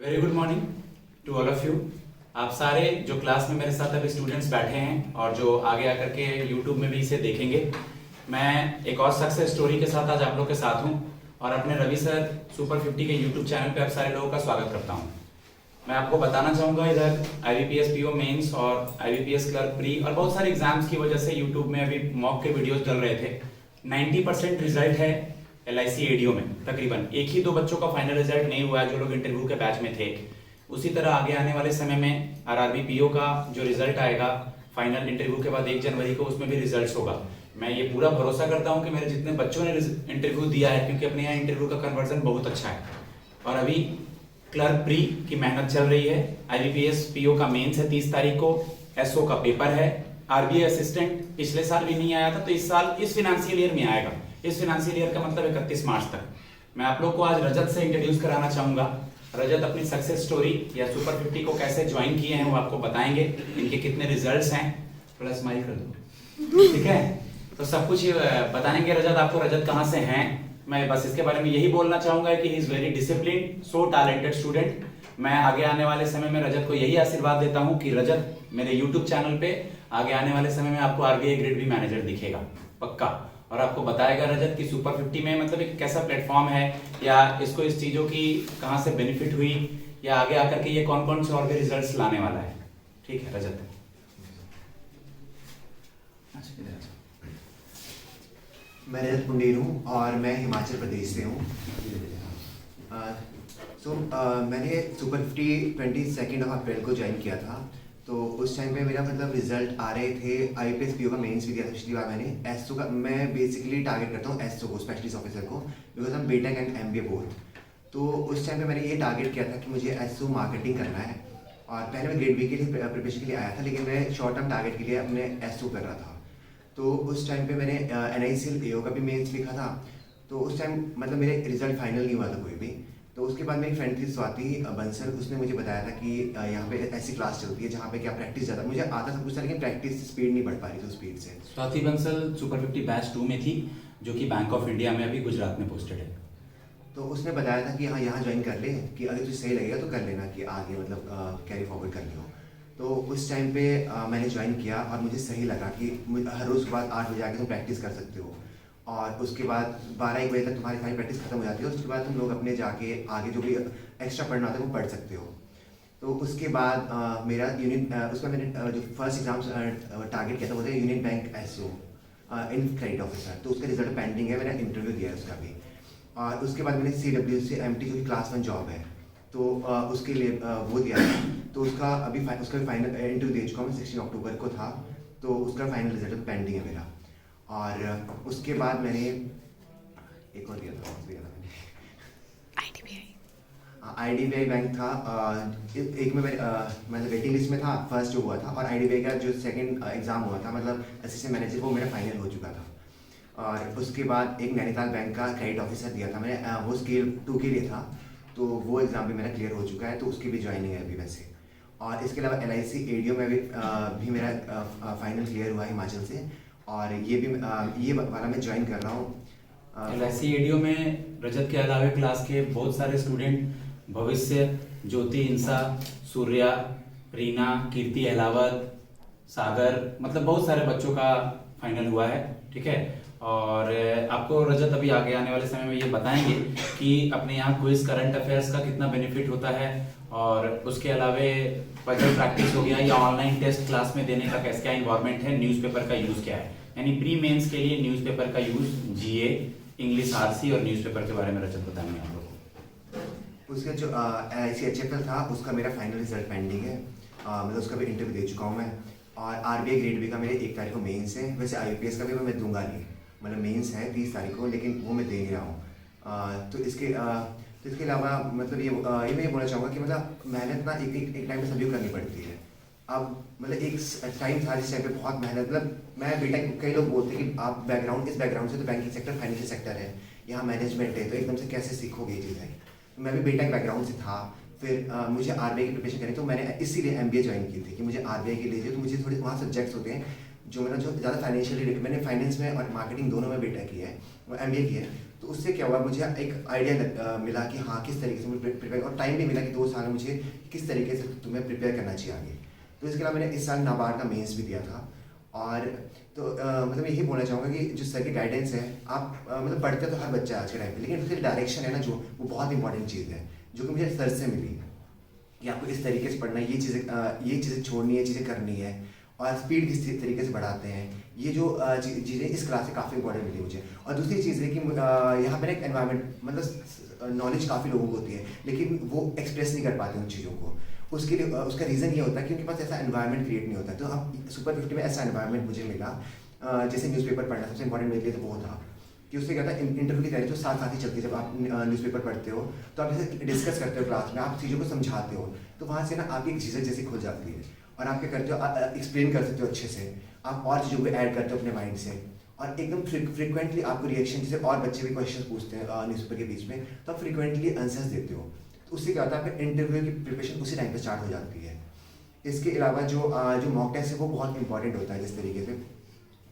Very good morning to all of you. आप सारे जो क्लास में मेरे साथ अभी स्टूडेंट्स बैठे हैं और जो आगे आकर के यूट्यूब में भी इसे देखेंगे, मैं एक और सक्सेस स्टोरी के साथ आज आप लोग के साथ हूं और अपने रवि सर सुपर 50 के यूट्यूब चैनल पे आप सारे लोगों का स्वागत करता हूं। मैं आपको बताना चाहूँगा, इधर IBPS PO मेंस और IBPS क्लर्क प्री और बहुत सारे एग्जाम्स की वजह से यूट्यूब में अभी मॉक के वीडियोस चल रहे थे। 90% रिजल्ट है LIC ADO में। तकरीबन एक ही दो बच्चों का फाइनल रिजल्ट नहीं हुआ है जो लोग इंटरव्यू के बैच में थे। उसी तरह आगे आने वाले समय में RRB PO का जो रिजल्ट आएगा फाइनल इंटरव्यू के बाद 1 जनवरी को, उसमें भी रिजल्ट्स होगा। मैं ये पूरा भरोसा करता हूँ कि मेरे जितने बच्चों ने इंटरव्यू दिया है, क्योंकि अपने यहाँ इंटरव्यू का कन्वर्जन बहुत अच्छा है। और अभी क्लर्क प्री की मेहनत चल रही है। IBPS PO का मेंस है 30 तारीख को, SO का पेपर है। RBI असिस्टेंट पिछले साल भी नहीं आया था, तो इस साल इस फाइनेंशियल ईयर में आएगा। इस फाइनेंशियल ईयर का मतलब 31 मार्च तक। मैं आप लोग को आज रजत से इंट्रोड्यूस कराना चाहूंगा। रजत अपनी सक्सेस स्टोरी या सुपर 50 को कैसे ज्वाइन किए हैं वो आपको बताएंगे, इनके कितने रिजल्ट्स हैं। थोड़ा स्माइल कर दो, ठीक है? तो सब कुछ बताएंगे रजत आपको, रजत कहाँ से हैं। मैं बस इसके बारे में यही बोलना चाहूंगा कि he is very discipline, so talented student. मैं आगे आने वाले समय में रजत को यही आशीर्वाद देता हूं कि रजत मेरे YouTube चैनल पे आगे आने वाले समय में आपको RBI ग्रेड बी मैनेजर दिखेगा पक्का। और आपको बताएगा रजत कि सुपर 50 में मतलब एक कैसा प्लेटफॉर्म है, या इसको इस चीजों की कहां से बेनिफिट हुई, या आगे आकर के ये कौन कौन से और भी रिजल्ट्स लाने वाला है। ठीक है रजत? मैं रजत पुंडेर हूँ और मैं हिमाचल प्रदेश से हूँ। मैंने सुपर 50 22 अप्रैल को ज्वाइन किया था। तो उस टाइम पे मेरा मतलब रिजल्ट आ रहे थे। IBPS PO का मेंस भी दिया था पिछली बार मैंने। SO का मैं बेसिकली टारगेट करता हूँ SO को, स्पेशलिस्ट ऑफिसर को, बिकॉज हम BTech एंड MBA बोथ। तो उस टाइम पे मैंने ये टारगेट किया था कि मुझे SO मार्केटिंग करना है। और पहले मैं ग्रेड बी के लिए प्रिपरेशन के लिए आया था, लेकिन मैं शॉर्ट टर्म टारगेट के लिए अपने SO कर रहा था। तो उस टाइम पे मैंने NICL AO का भी मेंस लिखा था। तो उस टाइम मतलब मेरे रिजल्ट फाइनल नहीं हुआ था कोई भी। तो उसके बाद मेरी फ्रेंड थी स्वाति बंसल, उसने मुझे बताया था कि यहाँ पे ऐसी क्लास चलती है जहाँ पे क्या प्रैक्टिस ज़्यादा, मुझे आता सब कुछ था लेकिन प्रैक्टिस स्पीड नहीं बढ़ पा रही थी स्पीड से। स्वाति बंसल सुपर 50 बैच 2 में थी, जो कि बैंक ऑफ इंडिया में अभी गुजरात में पोस्टेड है। तो उसने बताया था कि हाँ यहाँ ज्वाइन कर ले, कि अगर तुझे सही लगेगा तो कर लेना, कि आगे मतलब कैरी फॉरवर्ड कर लियो। तो उस टाइम पे मैंने ज्वाइन किया और मुझे सही लगा कि हर रोज़ के बाद 8 बजे आके तुम प्रैक्टिस कर सकते हो और उसके बाद 12-1 बजे तक तुम्हारी सारी प्रैक्टिस खत्म हो जाती है। उसके बाद तुम लोग अपने जाके आगे जो भी एक्स्ट्रा पढ़ना होता है वो पढ़ सकते हो। तो उसके बाद मेरा यूनियन उसका मैंने जो फर्स्ट एग्जाम टारगेट किया था वो था union bank SO in credit officer. तो उसका रिजल्ट पेंडिंग है, मैंने इंटरव्यू दिया है उसका भी। और उसके बाद मैंने CWC MT जो कि क्लास 1 जॉब है, तो उसके लिए वो दिया है। तो उसका अभी उसका फाइनल इंटरव्यू दे चुका हूँ, 16 अक्टूबर को था। तो उसका फाइनल रिजल्ट पेंडिंग है मेरा। और उसके बाद मैंने एक और दिया था, मैंने IDBI बैंक था। एक में मतलब वेटिंग लिस्ट में था, फर्स्ट जो हुआ था। और IDBI का जो सेकंड एग्ज़ाम हुआ था मतलब असिस्टेंट मैनेजर, वो मेरा फाइनल हो चुका था। और उसके बाद एक नैनीताल बैंक का क्रेडिट ऑफिसर दिया था मैंने, वो स्केल 2 के लिए था। तो वो एग्ज़ाम भी मेरा क्लियर हो चुका है, तो उसकी भी ज्वाइनिंग है अभी वैसे। और इसके अलावा LIC ADO में भी मेरा फाइनल क्लियर हुआ है हिमाचल से। और ये वाला मैं ज्वाइन कर रहा हूँ। LIC ADO में रजत के अलावा क्लास के बहुत सारे स्टूडेंट, भविष्य, ज्योति, इंसा, सूर्या, रीना, कीर्ति, अहलावत, सागर, मतलब बहुत सारे बच्चों का फाइनल हुआ है। ठीक है? और आपको रजत अभी आगे आने वाले समय में ये बताएंगे कि अपने यहाँ क्विज करंट अफेयर्स का कितना बेनिफिट होता है, और उसके अलावा पजल प्रैक्टिस हो गया या ऑनलाइन टेस्ट क्लास में देने का कैसे क्या इन्वायरमेंट है, न्यूज़पेपर का यूज़ क्या है। यानी प्री मेंस के लिए न्यूज़पेपर का यूज़, GA, इंग्लिश, RC और न्यूज़पेपर के बारे में रजत बताएंगे आप लोगों को। उसका जो LIC HFL था उसका मेरा फाइनल रिजल्ट पेंडिंग है। मतलब उसका भी इंटरव्यू दे चुका हूँ मैं। और RBI ग्रेड बी का मेरे 1 तारीख को मेंस है। वैसे IBPS का भी मैं दूंगा नहीं, मतलब मेंस है 30 तारीख को, लेकिन वो मैं दे नहीं रहा हूँ। तो इसके अलावा मतलब ये मैं ये बोलना चाहूँगा कि मतलब मेहनत ना एक टाइम पे सभी को करनी पड़ती है। अब मतलब एक टाइम था जिस टाइम पे बहुत मेहनत, मतलब मैं BTech, कई लोग बोलते हैं कि आप इस बैकग्राउंड से, तो बैंकिंग सेक्टर फाइनेंशियल सेक्टर है, यहाँ मैनेजमेंट है, तो एकदम से कैसे सीखोगे ये चीज़ें। तो मैं भी BTech बैकग्राउंड से था। फिर मुझे RBI की प्रिपरेशन करनी, तो मैंने इसीलिए MBA ज्वाइन की थी कि मुझे RBI के लिए, तो मुझे थोड़े वहाँ सब्जेक्ट्स होते हैं जो मतलब जो ज़्यादा फाइनेंशियली, मैंने फाइनेंस में और मार्केटिंग दोनों में BTech की है और MBA की है। तो उससे क्या हुआ, मुझे एक आइडिया मिला कि हाँ किस तरीके से मुझे प्रिपेयर, और टाइम भी मिला कि 2 साल में मुझे किस तरीके से तुम्हें प्रिपेयर करना चाहिए आगे। तो इसके अलावा मैंने इस साल नाबार्ड का मेंस भी दिया था। और तो मतलब यही बोलना चाहूँगा कि जो सर की गाइडेंस है, आप मतलब पढ़ते तो हर बच्चा आज के टाइम पे, लेकिन उसकी डायरेक्शन है ना जो, वो बहुत इंपॉर्टेंट चीज़ है, जो कि मुझे सर से मिली कि आपको इस तरीके से पढ़ना है, ये चीज़ें छोड़नी है, चीज़ें करनी है, और स्पीड किस तरीके से बढ़ाते हैं। ये जो चीज़ें इस क्लास से काफ़ी इंपॉर्टेंट मिली मुझे। और दूसरी चीज़ है कि यहाँ पर एक एनवायरनमेंट, मतलब नॉलेज काफ़ी लोगों को होती है, लेकिन वो एक्सप्रेस नहीं कर पाते उन चीज़ों को। उसके लिए उसका रीज़न ये होता है कि उनके पास ऐसा एनवायरनमेंट क्रिएट नहीं होता। तो अब सुपर 50 में ऐसा एनवायरनमेंट मुझे मिला। जैसे न्यूज़पेपर पढ़ना सबसे इंपॉर्टेंट मेरे लिए तो वो था कि उससे क्या था, इंटरव्यू की तैयारी तो साथ साथ ही चलती है। जब आप न्यूज़पेपर पढ़ते हो तो आप जैसे डिस्कस करते हो क्लास में, आप चीज़ों को समझाते हो, तो वहाँ से ना आपकी एक झिझक जैसी खुल जाती है, और आप क्या करते हो, एक्सप्लेन कर सकते हो अच्छे से, आप और चीज़ों को ऐड करते हो अपने माइंड से, और एकदम फ्रिक्वेंटली आपको रिएक्शन, जैसे और बच्चे भी क्वेश्चन पूछते हैं न्यूज़पेपर के बीच में, तो आप फ्रिक्वेंटली आंसर्स देते हो। तो उससे क्या होता है, आपका इंटरव्यू की प्रिपरेशन उसी टाइम पर स्टार्ट हो जाती है। इसके अलावा जो मॉक टेस्ट है वो बहुत इंपॉर्टेंट होता है जिस तरीके से।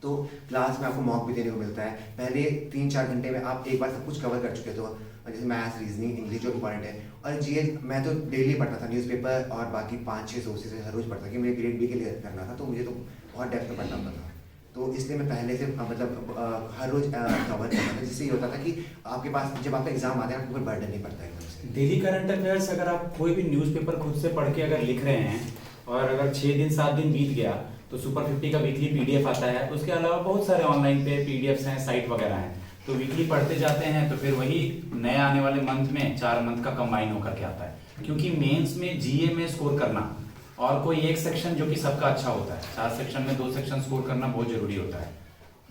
तो क्लास में आपको मॉक भी देने को मिलता है। पहले 3-4 घंटे में आप एक बार सब कुछ कवर कर चुके हो, जैसे मैथ्स, रीजनिंग, इंग्लिश जो इंपॉर्टेंट है। और जीएस मैं तो डेली पढ़ता था, न्यूज़पेपर और बाकी 5-6 सोर्सेज हर रोज़ पढ़ता, कि मुझे ग्रेड बी के लिए करना था, तो मुझे तो बहुत डेप्थ में पढ़ना होता था। तो इसलिए मैं पहले से मतलब हर रोज़ कवर करता था, जिससे ये होता था कि आपके पास जब आपका एग्जाम आता है आपको कोई बर्डन नहीं पड़ता एकदम से। डेली करंट अफेयर्स अगर आप कोई भी न्यूज़पेपर खुद से पढ़ के अगर लिख रहे हैं, और अगर 6 दिन 7 दिन बीत गया तो सुपर 50 का वीकली पीडीएफ आता है। उसके अलावा बहुत सारे ऑनलाइन पे पीडीएफ्स हैं, साइट वगैरह हैं, तो वीकली पढ़ते जाते हैं, तो फिर वही नए आने वाले मंथ में 4 मंथ का कंबाइन होकर के आता है। क्योंकि मेंस में जीए में स्कोर करना और कोई एक सेक्शन जो कि सबका अच्छा होता है, 4 सेक्शन में 2 सेक्शन स्कोर करना बहुत जरूरी होता है।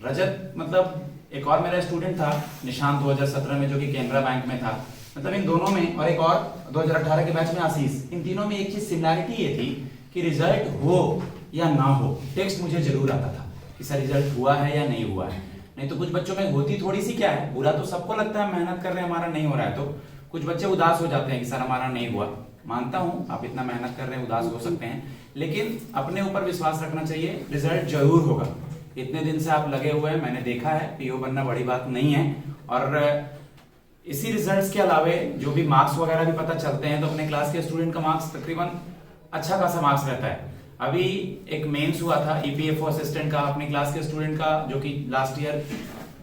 रजत मतलब एक और मेरा स्टूडेंट था निशांत 2017 में, जो कि कैनरा बैंक में था। मतलब इन दोनों में, और एक और 2018 के बैच में आशीष, इन तीनों में एक चीज सिमिलैरिटी ये थी कि रिजल्ट हो या ना हो, टेक्स्ट मुझे जरूर आता था कि सर रिजल्ट हुआ है या नहीं हुआ है। नहीं तो कुछ बच्चों में होती थोड़ी सी क्या है, बुरा तो सबको लगता है, मेहनत कर रहे हैं हमारा नहीं हो रहा है, तो कुछ बच्चे उदास हो जाते हैं कि सर हमारा नहीं हुआ। मानता हूं आप इतना मेहनत कर रहे हैं, उदास हो सकते हैं, लेकिन अपने ऊपर विश्वास रखना चाहिए, रिजल्ट जरूर होगा। इतने दिन से आप लगे हुए हैं, मैंने देखा है, पीओ बनना बड़ी बात नहीं है। और इसी रिजल्ट्स के अलावे जो भी मार्क्स वगैरह भी पता चलते हैं, तो अपने क्लास के स्टूडेंट का मार्क्स तकरीबन अच्छा खासा मार्क्स रहता है। अभी एक मेंस हुआ था ईपीएफओ असिस्टेंट का अपने क्लास के स्टूडेंट का, जो कि लास्ट ईयर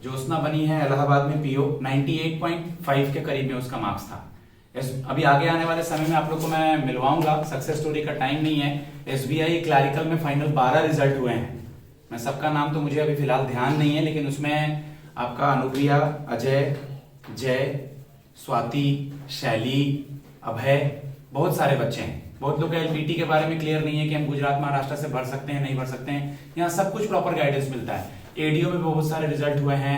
ज्योत्सना बनी है इलाहाबाद में पीओ, 98.5 के करीब में उसका मार्क्स था। अभी आगे आने वाले समय में आप लोग को मैं मिलवाऊंगा, सक्सेस स्टोरी का टाइम नहीं है। एसबीआई क्लैरिकल में फाइनल 12 रिजल्ट हुए हैं। मैं सबका नाम तो मुझे अभी फिलहाल ध्यान नहीं है, लेकिन उसमें आपका अनुप्रिया, अजय, जय, स्वाति, शैली, अभय, बहुत सारे बच्चे हैं। बहुत लोग एलपीटी के बारे में क्लियर नहीं है कि हम गुजरात महाराष्ट्र से भर सकते हैं नहीं भर सकते हैं, यहाँ सब कुछ प्रॉपर गाइडेंस मिलता है। एडीओ में बहुत सारे रिजल्ट हुए हैं,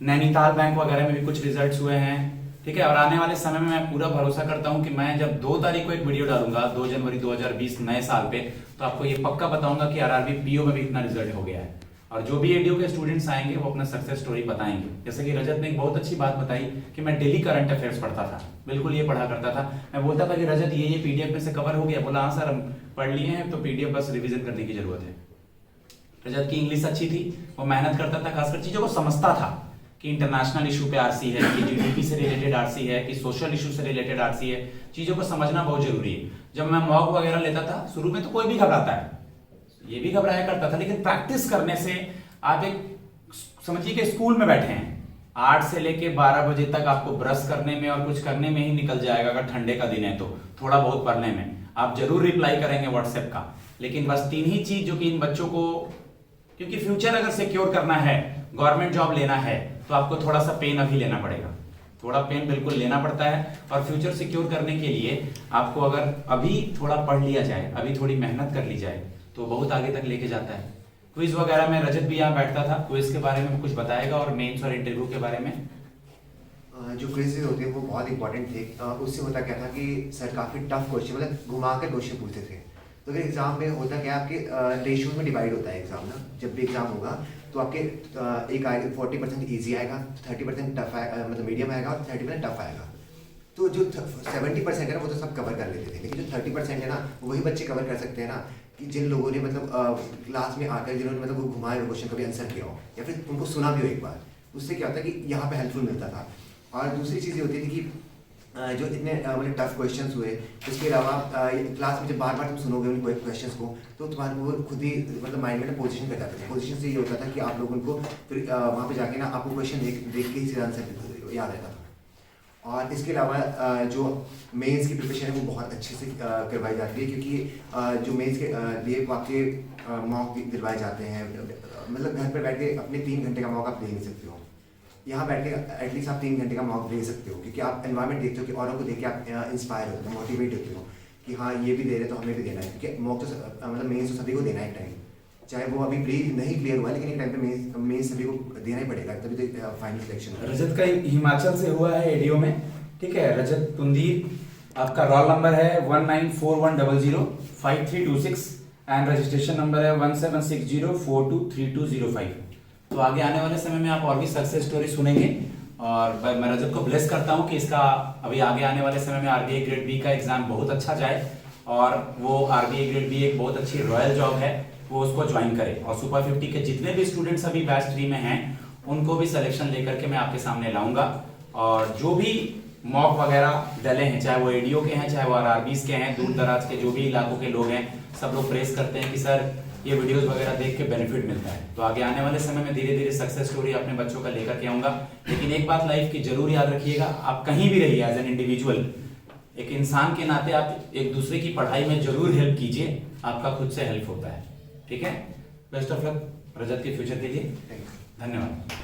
नैनीताल बैंक वगैरह में भी कुछ रिजल्ट्स हुए हैं, ठीक है। और आने वाले समय में मैं पूरा भरोसा करता हूं कि मैं जब 2 तारीख को एक वीडियो डालूंगा 2 जनवरी 2020 नए साल पे, तो आपको ये पक्का बताऊंगा कि आरआरबी पीओ में भी इतना रिजल्ट हो गया है। और जो भी एडीओ के स्टूडेंट्स आएंगे वो अपना सक्सेस स्टोरी बताएंगे। जैसे कि रजत ने एक बहुत अच्छी बात बताई कि मैं डेली करंट अफेयर्स पढ़ता था, बिल्कुल ये पढ़ा करता था। मैं बोलता था कि रजत ये पीडीएफ में से कवर हो गया, बोला हाँ सर हम पढ़ लिए हैं, तो पीडीएफ बस रिवीजन करने की जरूरत है। रजत की इंग्लिश अच्छी थी, वो मेहनत करता था, खासकर चीजों को समझता था कि इंटरनेशनल इशू पे आरसी है, कि जीडीपी से रिलेटेड आरसी है, कि सोशल इशू से रिलेटेड आरसी है। चीजों को समझना बहुत जरूरी है। जब मैं मॉक वगैरह लेता था शुरू में तो कोई भी घबराता है, ये भी घबराया करता था, लेकिन प्रैक्टिस करने से आप एक समझिए कि स्कूल में बैठे हैं, 8 से लेके 12 बजे तक आपको ब्रश करने में और कुछ करने में ही निकल जाएगा। अगर ठंडे का दिन है तो थोड़ा बहुत पढ़ने में आप जरूर रिप्लाई करेंगे व्हाट्सएप का। लेकिन बस 3 ही चीज जो कि इन बच्चों को, क्योंकि फ्यूचर अगर सिक्योर करना है, गवर्नमेंट जॉब लेना है, तो आपको थोड़ा सा पेन अभी लेना पड़ेगा, थोड़ा पेन बिल्कुल लेना पड़ता है। और फ्यूचर सिक्योर करने के लिए आपको अगर अभी थोड़ा पढ़ लिया जाए, अभी थोड़ी मेहनत कर ली जाए, तो बहुत आगे तक लेके जाता है। क्विज वगैरह में रजत भी यहाँ बैठता था, क्विज के बारे में कुछ बताएगा और मेंस और इंटरव्यू के बारे में। जो क्विज़ होते हैं वो बहुत इंपॉर्टेंट थे। उससे होता क्या था कि सर काफ़ी टफ क्वेश्चन, मतलब घुमा कर क्वेश्चन पूछते थे। तो अगर एग्जाम में होता क्या, आपके रेशियोज में डिवाइड होता है एग्जाम ना, जब भी एग्जाम होगा तो आपके एक आएगा 40% ईजी आएगा, 30% टफ आएगा, मतलब मीडियम आएगा, और 30% टफ आएगा। तो जो 70% है ना वो तो सब कवर कर लेते थे, लेकिन जो 30% है ना वही बच्चे कवर कर सकते हैं ना, कि जिन लोगों ने मतलब क्लास में आकर जिन्होंने मतलब वो घुमाए हुए क्वेश्चन कभी आंसर किया हो, या फिर उनको सुना भी हो एक बार। उससे क्या होता है कि यहाँ पे हेल्पफुल मिलता था। और दूसरी चीज़ ये होती थी कि जो इतने मतलब टफ क्वेश्चंस हुए, उसके अलावा क्लास में जब बार बार तुम सुनोगे उन क्वेश्चंस को तो तुम्हारे वो खुद ही मतलब माइंड में ना पोजीशन कर जाते थे। पोजीशन से ये होता था कि आप लोगों को फिर वहाँ पे जाके ना आपको क्वेश्चन देख के ही सीधा आंसर याद रहता था। और इसके अलावा जो मेंस की प्रिपरेशन है वो बहुत अच्छे से करवाई जाती है, क्योंकि जो मेंस के लिए आपके मॉक दिलवाए जाते हैं। मतलब घर पर बैठ के अपने 3 घंटे का मॉक आप दे नहीं सकते हो, यहाँ बैठ के एटलीस्ट आप 3 घंटे का मॉक दे सकते हो, क्योंकि आप एनवायरनमेंट देखते हो कि औरों को देख के आप इंस्पायर होते हो, मोटिवेट होते हो कि हाँ ये भी दे रहे तो हमें भी देना है। क्योंकि मॉक तो मतलब मेंस तो सभी को देना है एक टाइम, चाहे वो अभी प्री नहीं क्लियर हुआ है, लेकिन एक टाइम पे मेंस सभी को देना ही पड़ेगा, तभी तो फाइनल सिलेक्शन होगा। रजत का हिमाचल से हुआ है एडीओ में, ठीक है। रजत तुंदीर, आपका रोल नंबर है 1941005326 एंड रजिस्ट्रेशन नंबर है 1760423205। तो आगे आने वाले समय में आप और भी सक्सेस स्टोरी सुनेंगे, और मैं रजत को ब्लेस करता हूं कि इसका अभी आगे आने वाले समय में आरबीआई ग्रेड बी का एग्जाम बहुत अच्छा जाए, और वो आरबीआई ग्रेड बी एक बहुत अच्छी रॉयल जॉब है, वो उसको ज्वाइन करे। और सुपर 50 के जितने भी स्टूडेंट्स अभी बैच 3 में हैं उनको भी सिलेक्शन लेकर के मैं आपके सामने लाऊंगा। और जो भी मॉक वगैरह डले हैं, चाहे वो एडीओ के हैं, चाहे वो आरआरबीज के हैं, दूर दराज के जो भी इलाकों के लोग हैं, सब लोग प्रेस करते हैं कि सर ये वीडियोस वगैरह देख के बेनिफिट मिलता है। तो आगे आने वाले समय में धीरे धीरे सक्सेस स्टोरी अपने बच्चों का लेकर के आऊंगा। लेकिन एक बात लाइफ की जरूर याद रखिएगा, आप कहीं भी रहिए एज एन इंडिविजुअल, एक इंसान के नाते आप एक दूसरे की पढ़ाई में जरूर हेल्प कीजिए, आपका खुद से हेल्प होता है, ठीक है। बेस्ट ऑफ लक रजत के फ्यूचर के लिए, धन्यवाद।